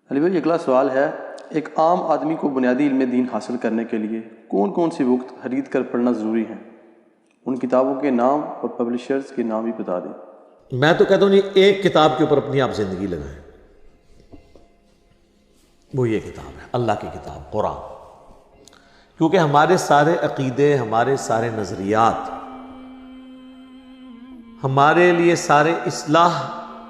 अली भाई अगला सवाल है, एक आम आदमी को बुनियादी इल्म दीन हासिल करने के लिए कौन कौन सी बुक खरीद कर पढ़ना ज़रूरी है? उन किताबों के नाम और पब्लिशर्स के नाम भी बता दें। मैं तो कहता हूँ जी एक किताब के ऊपर अपनी आप ज़िंदगी लगाएं, वो ये किताब है, अल्लाह की किताब कुरान। क्योंकि हमारे सारे अकीदे, हमारे सारे नज़रियात, हमारे लिए सारे इस्लाह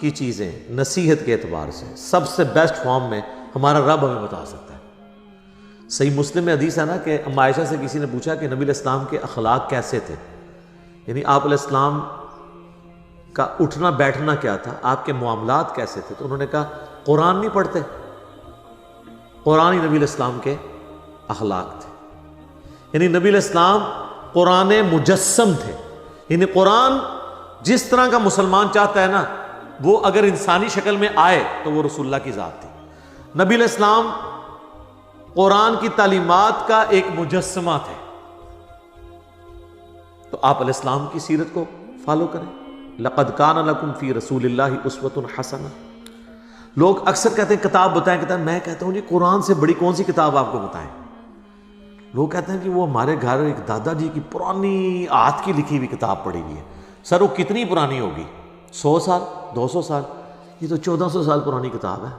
की चीज़ें नसीहत के एतबार से सबसे बेस्ट फॉर्म में हमारा रब हमें बता सकता है। सही मुस्लिम में हदीस है ना कि अम्मा आयशा से किसी ने पूछा कि नबी इस्लाम के अखलाक कैसे थे, यानी आप इस्लाम का उठना बैठना क्या था, आपके मामलात कैसे थे। तो उन्होंने कहा कुरान नहीं पढ़ते, कुरान ही नबी इस्लाम के अखलाक थे। यानी नबी इस्लाम कुरान मुजस्सम थे, यानी कुरान जिस तरह का मुसलमान चाहता है ना, वो अगर इंसानी शक्ल में आए तो वो रसूलुल्लाह की ज़ात थी। नबी इस्लाम कुरान की तालीमात का एक मुजस्समा थे। तो आप इस्लाम की सीरत को फॉलो करें। लक़द कान लकुम फ़ी रसूलिल्लाहि उस्वतुन हसना। लोग अक्सर कहते हैं किताब बताएं किताब, मैं कहता हूं जी कुरान से बड़ी कौन सी किताब आपको बताएं। लोग कहते हैं कि वो हमारे घर एक दादाजी की पुरानी हाथ की लिखी हुई किताब पड़ी हुई है। सर वो कितनी पुरानी होगी, 100 साल 200 साल? ये तो 1400 साल पुरानी किताब है,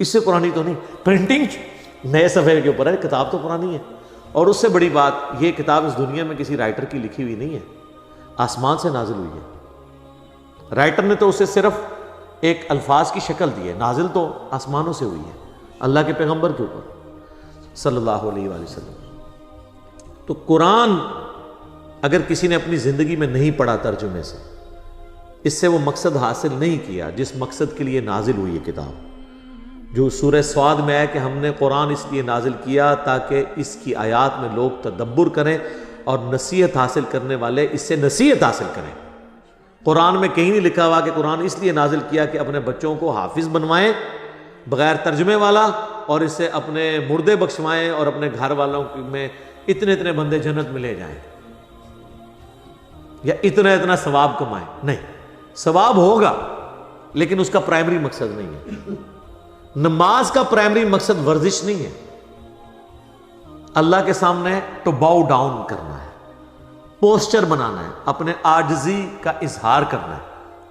इससे पुरानी तो नहीं। प्रिंटिंग नए सफ़े के ऊपर है, किताब तो पुरानी है। और उससे बड़ी बात, ये किताब इस दुनिया में किसी राइटर की लिखी हुई नहीं है, आसमान से नाजिल हुई है। राइटर ने तो उसे सिर्फ एक अल्फाज की शक्ल दी है, नाजिल तो आसमानों से हुई है अल्लाह के पैगंबर के ऊपर सल्लल्लाहु अलैहि वसल्लम। तो कुरान अगर किसी ने अपनी ज़िंदगी में नहीं पढ़ा तर्जुमे से, इससे वो मकसद हासिल नहीं किया जिस मकसद के लिए नाजिल हुई है किताब। जो सूरह स्वाद में है कि हमने कुरान इसलिए नाजिल किया ताकि इसकी आयात में लोग तदब्बुर करें और नसीहत हासिल करने वाले इससे नसीहत हासिल करें। कुरान में कहीं नहीं लिखा हुआ कि कुरान इसलिए नाजिल किया कि अपने बच्चों को हाफिज बनवाएं बग़ैर तर्जुमे वाला, और इससे अपने मुर्दे बख्शवाएं और अपने घर वालों में इतने इतने बंदे जन्नत में ले जाएं या इतना इतना सवाब कमाएं। नहीं, सवाब होगा लेकिन उसका प्राइमरी मकसद नहीं है। नमाज का प्राइमरी मकसद वर्जिश नहीं है, अल्लाह के सामने तो बाउ डाउन करना है, पोस्चर बनाना है, अपने आजिज़ी का इजहार करना है,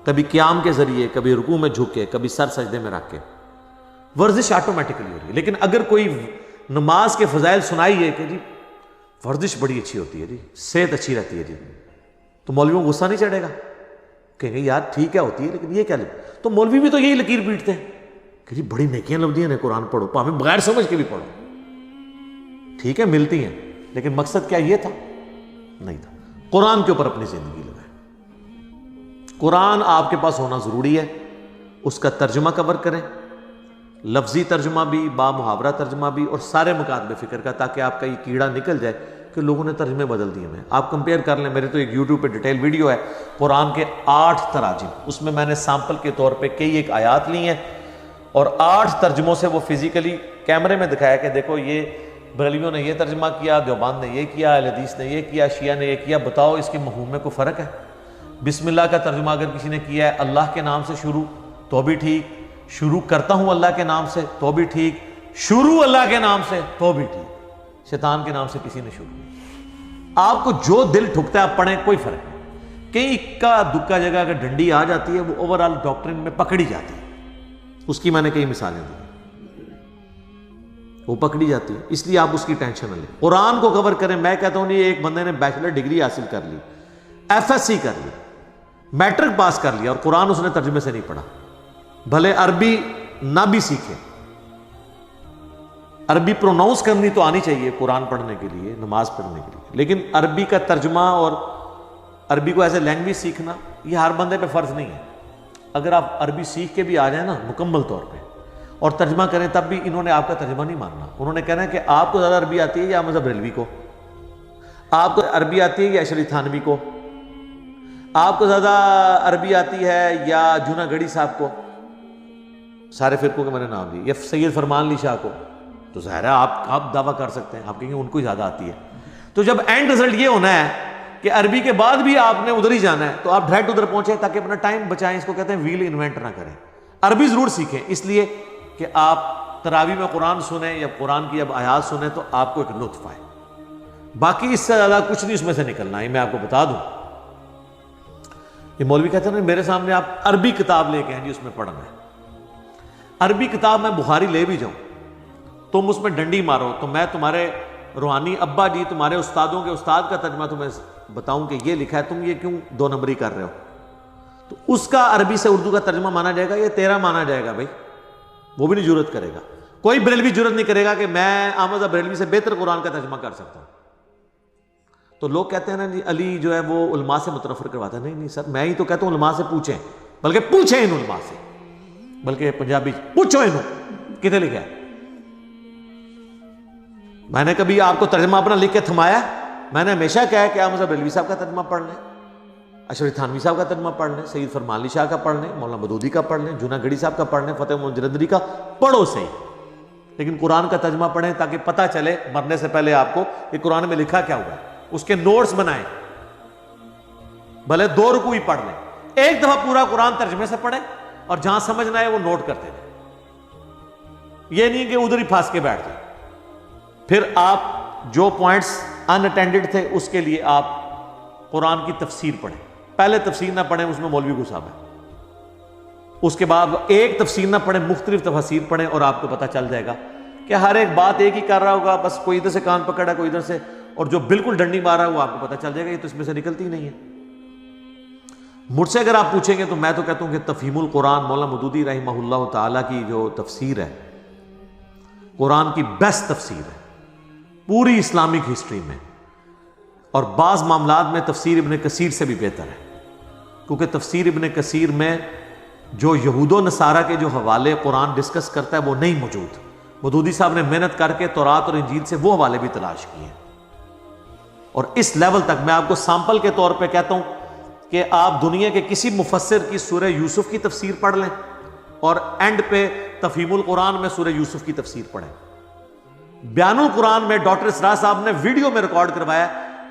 कभी क़याम के जरिए, कभी रुकू में झुके, कभी सर सजदे में रख के। वर्जिश ऑटोमेटिकली हो रही है। लेकिन अगर कोई नमाज के फजाइल सुनाइए कि जी वर्जिश बड़ी अच्छी होती है जी, सेहत अच्छी रहती है जी, तो मौलवियों को गुस्सा नहीं चढ़ेगा, कहेंगे यार ठीक है होती है लेकिन ये क्या लिख। तो मौलवी भी तो यही लकीर पीटते हैं कि जी बड़ी नेकियां लब्धियां ने, कुरान पढ़ो, हमें बगैर समझ के भी पढ़ो। ठीक है मिलती हैं, लेकिन मकसद क्या ये था? नहीं था। कुरान के ऊपर अपनी जिंदगी लगाएं। कुरान आपके पास होना जरूरी है, उसका तर्जुमा कवर करें, लफ्जी तर्जुमा भी, बामुहावरा तर्जुमा भी, और सारे मुकातबे फिक्र का, ताकि आपका ये कीड़ा निकल जाए कि लोगों ने तर्जमे बदल दिए हैं। आप कंपेयर कर लें, मेरे तो एक यूट्यूब पे डिटेल वीडियो है कुरान के 8 तराजिम, उसमें मैंने सैंपल के तौर पे कई एक आयात ली हैं और 8 तर्जमों से वो फिजिकली कैमरे में दिखाया कि देखो ये बरेलवियों ने ये तर्जमा किया, देवबंद ने ये किया, अहले हदीस ने ये किया, शिया ने ये किया, बताओ इसके मफहूम में कोई फ़र्क है? बिस्मिल्लाह का तर्जुमा अगर किसी ने किया है अल्लाह के नाम से शुरू तो भी ठीक, शुरू करता हूँ अल्लाह के नाम से तो भी ठीक, शुरू अल्लाह के नाम से तो भी ठीक, शैतान के नाम से किसी ने शुरू नहीं। आपको जो दिल ठुकता है आप पढ़ें, कोई फर्क नहीं। कहीं इक्का दुक्का जगह अगर डंडी आ जाती है वो ओवरऑल डॉक्ट्रिन में पकड़ी जाती है, उसकी मैंने कई मिसालें दी, वो पकड़ी जाती है, इसलिए आप उसकी टेंशन न लें। कुरान को कवर करें। मैं कहता हूं नहीं, एक बंदे ने बैचलर डिग्री हासिल कर ली, FSC कर ली, मैट्रिक पास कर लिया और कुरान उसने तर्जुमे से नहीं पढ़ा, भले अरबी ना भी सीखे, अरबी प्रोनाउंस करनी तो आनी चाहिए कुरान पढ़ने के लिए, नमाज पढ़ने के लिए, लेकिन अरबी का तर्जुमा और अरबी को एज ए लैंग्वेज सीखना ये हर बंदे पे फ़र्ज नहीं है। अगर आप अरबी सीख के भी आ जाए ना मुकम्मल तौर पे और तर्जुमा करें, तब भी इन्होंने आपका तर्जुमा नहीं मानना। उन्होंने कहना है कि आपको ज़्यादा अरबी आती है या मज़हब बरेलवी को, आपको अरबी आती है या अशरी थानवी को, आपको ज़्यादा अरबी आती है या जूनागढ़ी साहब को, सारे फ़िरकों के मैंने नाम दिए, या सैयद फरमान अली शाह को। तो ज़ाहिर है आप दावा कर सकते हैं, आप कहेंगे उनको ही ज़्यादा आती है। तो जब एंड रिजल्ट ये होना है कि अरबी के बाद भी आपने उधर ही जाना है, तो आप डायरेक्ट उधर पहुंचे ताकि अपना टाइम बचाएं। इसको कहते हैं व्हील इन्वेंट ना करें। अरबी ज़रूर सीखें, इसलिए कि आप तरावी में कुरान सुने या कुरान की अब आयात सुने तो आपको एक लुत्फ आए, बाकी इससे ज़्यादा कुछ नहीं उसमें से निकलना है। मैं आपको बता दूं, ये मौलवी कहते हैं ना मेरे सामने आप अरबी किताब लेके हैं जी, उसमें पढ़ना है। अरबी किताब मैं बुखारी ले भी जाऊं, तुम उसमें डंडी मारो तो मैं तुम्हारे रूहानी अब्बा जी, तुम्हारे उस्तादों के उस्ताद का तर्जमा तुम्हें बताऊं कि ये लिखा है, तुम ये क्यों 2 नंबरी कर रहे हो, तो उसका अरबी से उर्दू का तर्जमा माना जाएगा, ये तेरा माना जाएगा भाई। वो भी नहीं जुर्रत करेगा, कोई बरेलवी जुर्रत नहीं करेगा कि मैं अहमद बरेलवी से बेहतर कुरान का तर्जमा कर सकता हूं। तो लोग कहते हैं ना जी अली जो है वो उलमा से मुतरफर करवाता है। नहीं नहीं सर, मैं ही तो कहता हूं उलमा से पूछें, बल्कि पूछें इन उलमा से, बल्कि पंजाबी पूछो इन्हों कितने लिखा है। मैंने कभी आपको तर्जमा अपना लिख के थमाया? मैंने हमेशा कहा है कि आप मुझे बरेलवी साहब का तर्जमा पढ़ लें, अशरफ थानवी साहब का तर्जमा पढ़ लें, सईद फरमान अली शाह का पढ़ लें, मौलाना मदूदी का पढ़ लें, जूनागढ़ी साहब का पढ़ लें, फतेह मोहम्मद जरंदरी का पढ़ो सही, लेकिन कुरान का तर्जमा पढ़ें ताकि पता चले मरने से पहले आपको कि कुरान में लिखा क्या हुआ है। उसके नोट्स बनाएं, भले 2 रुकू ही पढ़ लें, एक दफा पूरा कुरान तर्जमे से पढ़ें और जहां समझ ना आए वो नोट करते रहें। ये नहीं कि उधर ही फांस के बैठ जाए। फिर आप जो पॉइंट्स अनअटेंडेड थे उसके लिए आप कुरान की तफसीर पढ़ें। पहले तफसीर ना पढ़ें, उसमें मौलवी गुस्साब है। उसके बाद एक तफसीर ना पढ़ें, मुख्तलिफ तफसीर पढ़ें और आपको पता चल जाएगा कि हर एक बात एक ही कर रहा होगा, बस कोई इधर से कान पकड़ा कोई इधर से, और जो बिल्कुल डंडी मारा है वो आपको पता चल जाएगा ये तो इसमें से निकलती ही नहीं है। मुझसे अगर आप पूछेंगे तो मैं तो कहता हूं कि तफहीमुल कुरान मौलाना मदूदी रहमहुल्लाह ताला की जो तफसीर है, कुरान की बेस्ट तफसीर है पूरी इस्लामिक हिस्ट्री में, और बाज़ मामलात में तफसीर इब्न कसीर से भी बेहतर है, क्योंकि तफसीर इब्न कसीर में जो यहूदो नसारा के जो हवाले कुरान डिस्कस करता है वो नहीं मौजूद। मदूदी साहब ने मेहनत करके तौरात और इंजील से वो हवाले भी तलाश किए, और इस लेवल तक मैं आपको सैंपल के तौर पे कहता हूं कि आप दुनिया के किसी मुफस्सिर की सूरह यूसुफ की तफसीर पढ़ लें और एंड पे तफहीमुल कुरान में सूरह यूसुफ की तफसीर पढ़ें। बयानुल कुरान में डॉक्टर इसरार साहब ने वीडियो में रिकॉर्ड करवाया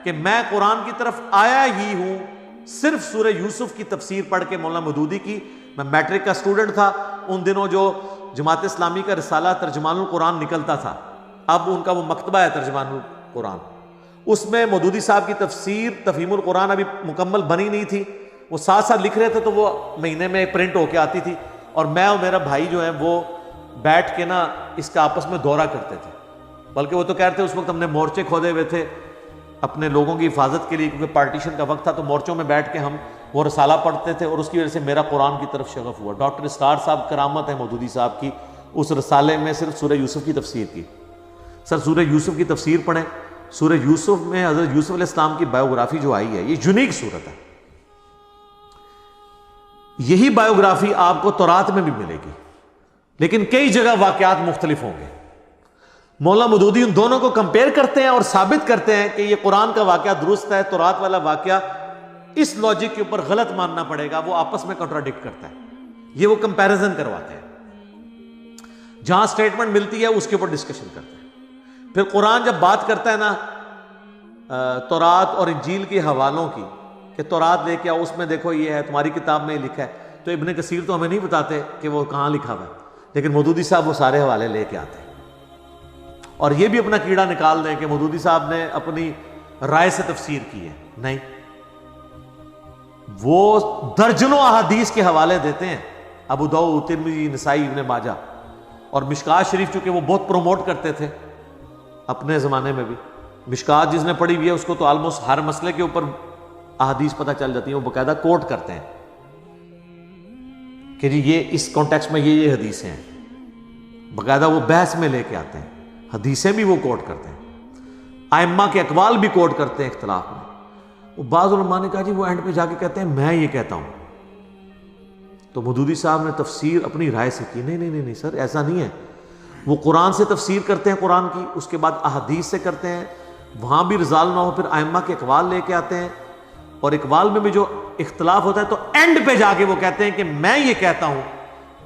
कि मैं कुरान की तरफ आया ही हूं सिर्फ सूरह यूसुफ की तफसीर पढ़ के। मौलाना मदूदी की, मैं मैट्रिक का स्टूडेंट था उन दिनों, जो जमात इस्लामी का रिसाला तर्जमानुल कुरान निकलता था, अब उनका वो मकतबा है तर्जमानुल कुरान, उसमें मदूदी साहब की तफसीर तफहीमुल कुरान अभी मुकम्मल बनी नहीं थी, वो साथ साथ लिख रहे थे, तो वो महीने में प्रिंट होके आती थी, और मैं और मेरा भाई जो है वो बैठ के ना इसका आपस में दौरा करते थे। बल्कि वो तो कह रहे थे उस वक्त हमने मोर्चे खोदे हुए थे अपने लोगों की हिफाजत के लिए, क्योंकि पार्टीशन का वक्त था, तो मोर्चों में बैठ के हम वो रसाला पढ़ते थे, और उसकी वजह से मेरा कुरान की तरफ शगफ हुआ। डॉक्टर इसरार साहब करामत है मदूदी साहब की, उस रसाले में सिर्फ सूरह यूसुफ की तफसीर की। सर सूरह यूसुफ की तफसीर पढ़ें, सूरह यूसुफ में हज़रत यूसुफ अलैहिस्सलाम की बायोग्राफी जो आई है, ये यूनिक सूरत है। यही बायोग्राफी आपको तौरात में भी मिलेगी, लेकिन कई जगह वाकयात मुख्तलिफ होंगे। मौलाना मदूदी उन दोनों को कंपेयर करते हैं और साबित करते हैं कि ये कुरान का वाकया दुरुस्त है, तौरात वाला वाकया इस लॉजिक के ऊपर गलत मानना पड़ेगा, वो आपस में कॉन्ट्राडिक्ट करता है। ये वो कंपैरिजन करवाते हैं, जहां स्टेटमेंट मिलती है उसके ऊपर डिस्कशन करते हैं। फिर कुरान जब बात करता है ना तौरात और इंजील के हवालों की, कि तौरात लेके आओ उसमें देखो ये है, तुम्हारी किताब में लिखा है, तो इब्न कसीर तो हमें नहीं बताते कि वो कहाँ लिखा हुआ है, लेकिन मदूदी साहब वो सारे हवाले लेके आते हैं। और ये भी अपना कीड़ा निकाल दें कि मदूदी साहब ने अपनी राय से तफसीर की है, नहीं, वो दर्जनों अहादीस के हवाले देते हैं, अबू दाऊद, तिरमिज़ी, नसाई, इब्न माजा और मिशकात शरीफ, चूंकि वो बहुत प्रमोट करते थे अपने ज़माने में भी। मिशकात जिसने पढ़ी हुई है उसको तो ऑलमोस्ट हर मसले के ऊपर अहादीस पता चल जाती है, वो बाकायदा कोट करते हैं कि जी ये इस कॉन्टेक्स्ट में ये हदीसें हैं, बाकायदा वो बहस में लेके आते हैं, हदीसें भी वो कोट करते हैं, आइम्मा के अकवाल भी कोट करते हैं इख्तिलाफ में। वो बाज़ उलमा ने कहा जी वो एंड पे जाके कहते हैं मैं ये कहता हूं, तो मदूदी साहब ने तफसीर अपनी राय से की। नहीं नहीं नहीं नहीं सर, ऐसा नहीं है। वो कुरान से तफसीर करते हैं कुरान की, उसके बाद अहादीस से करते हैं, वहां भी रिजाल ना हो, फिर आइम्मा के अकवाल लेके आते हैं, और इकबाल में भी जो इख्तिलाफ होता है तो एंड पे जाके वो कहते हैं कि मैं ये कहता हूं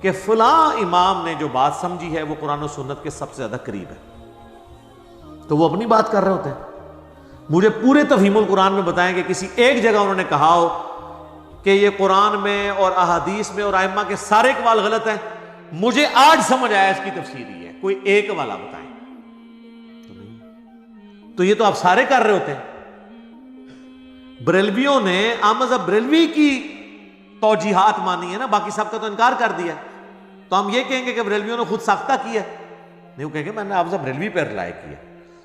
कि फलां इमाम ने जो बात समझी है वो कुरान और सुन्नत के सबसे ज्यादा करीब है, तो वो अपनी बात कर रहे होते हैं। मुझे पूरे तफहीमुल कुरान में बताएं कि किसी एक जगह उन्होंने कहा हो कि ये कुरान में और अहादीस में और आइम्मा के सारे इकबाल गलत हैं। मुझे आज समझ आया इसकी तफसीर ही है। कोई एक वाला बताएं। तो नहीं, तो ये तो आप सारे कर रहे होते हैं। बरेलवियों ने अहमद बरेलवी की तौजीहात मानी है ना, बाकी सबका तो इनकार कर दिया। तो हम ये कहेंगे कि बरेलवियों ने खुद साख्ता किया? नहीं, वो कहेंगे मैंने अहमद बरेलवी पर रिलाय किया।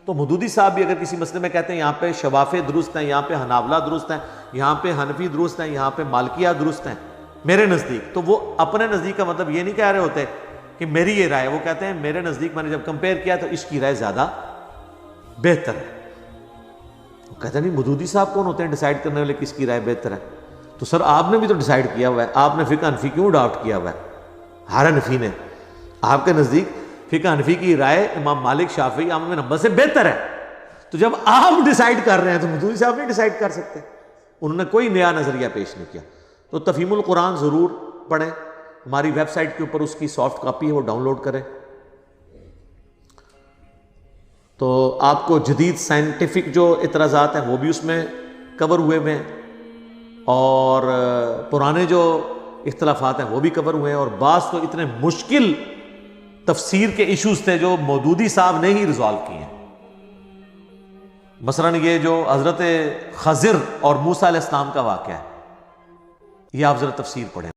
तो मौदूदी साहब भी अगर किसी मसले में कहते हैं यहाँ पे शवाफे दुरुस्त हैं, यहाँ पे हनावला दुरुस्त हैं, यहाँ पे हनफी दुरुस्त हैं, यहाँ पे मालकिया दुरुस्त हैं मेरे नज़दीक, तो वो अपने नज़दीक का मतलब ये नहीं कह रहे होते कि मेरी ये राय, वो कहते हैं मेरे नज़दीक मैंने जब कंपेयर किया तो इसकी राय ज़्यादा बेहतर है। वो कहते हैं नहीं, मौदूदी साहब कौन होते हैं डिसाइड करने वाले किसकी राय बेहतर है? तो सर आपने भी तो डिसाइड किया हुआ है, आपने फ़िक़्ह हनफी क्यों अडॉप्ट किया हुआ है? हर हनफी ने आपके नज़दीक फ़िक़्ह हनफी की राय इमाम मालिक, शाफ़ी, अहमद बिन हंबल से बेहतर है। तो जब आप डिसाइड कर रहे हैं तो मौदूदी साहब नहीं डिसाइड कर सकते? उन्होंने कोई नया नज़रिया पेश नहीं किया। तो तफ़हीमुल कुरान ज़रूर पढ़ें, हमारी वेबसाइट के ऊपर उसकी सॉफ्ट कॉपी है, वो डाउनलोड करें। तो आपको जदीद साइंटिफिक जो इतराज़ात हैं वो भी उसमें कवर हुए हुए हैं, और पुराने जो इख्तलाफात हैं वो भी कवर हुए हैं, और बाज़ तो इतने मुश्किल तफसीर के इश्यूज थे जो मौदूदी साहब ने ही रिजॉल्व किए हैं। मसलन ये जो हज़रत खज़िर और मूसा अलैहिस्सलाम का वाक़या है, ये आप ज़रा तफसीर पढ़ें।